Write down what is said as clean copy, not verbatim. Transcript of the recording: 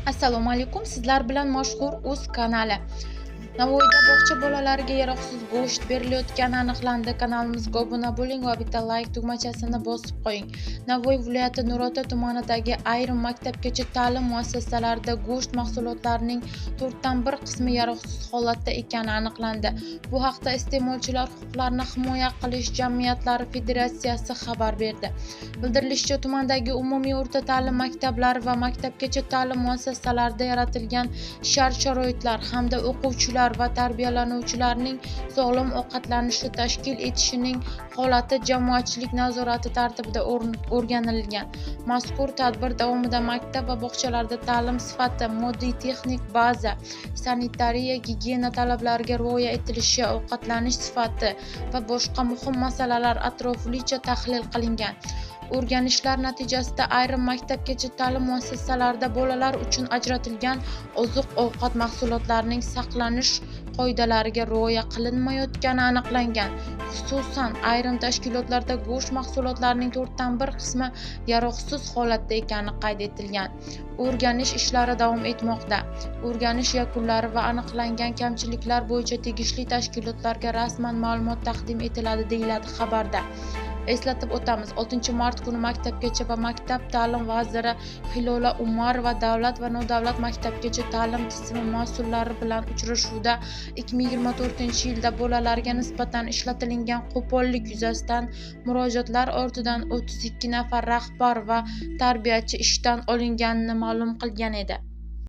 Assalomu alaykum. Sizlar bilan mashhur Uz kanali. Navoiyda bog'cha bolalariga yaroqsiz go'sht berilayotgani aniqlandi. Kanalimizga obuna bo'ling va bitta like tugmachasini bosib qo'ying. Navoiy viloyati Nurota tumanidagi ayrim maktabgacha ta'lim muassasalarida go'sht mahsulotlarining 1/4 qismi yaroqsiz holatda ekani aniqlandi. Bu haqda Iste'molchilar huquqlarini himoya qilish jamiyatlari federatsiyasi xabar berdi. Bildirilishicha, tumandagi umumiy o'rta ta'lim maktablari va maktabgacha ta'lim muassasalarida yaratilgan shart-sharoitlar hamda o'quvchilar va tarbiyalanuvchilarning sog'lom ovqatlanishni tashkil etishining holati jamoatchilik nazorati tartibida o'rganilgan. Mazkur tadbir davomida maktab va bog'chalarda ta'lim sifati, moddiy-texnik baza, sanitariya-gigiyena talablariga rioya etilishi, ovqatlanish sifati va boshqa muhim masalalar atroflicha tahlil qilingan. O'rganishlar natijasida ayrim maktabgacha ta'lim muassasalarida bolalar uchun ajratilgan oziq-ovqat mahsulotlarining saqlanish qoidalariga rioya qilinmayotgani aniqlangan. Xususan, ayrim tashkilotlarda go'sht mahsulotlarining 1/4 qismi yaroqsiz holatda ekani qayd etilgan. O'rganish ishlari davom etmoqda. O'rganish yakunlari va aniqlangan kamchiliklar bo'yicha tegishli tashkilotlarga rasman ma'lumot taqdim etiladi, deyiladi xabarda. Eslatib o'tamiz, 6 mart kuni Maktabgacha va maktab ta'lim vaziri Hilola Umarova davlat va nodavlat maktabgacha ta'lim tizimi mas'ullari bilan uchrashuvda 2024-yilda bolalarga nisbatan ishlatilingan qo'pollik yuzasidan murojaatlar ortidan 32 nafar rahbar va tarbiyachi ishdan olinganini ma'lum qilgan edi.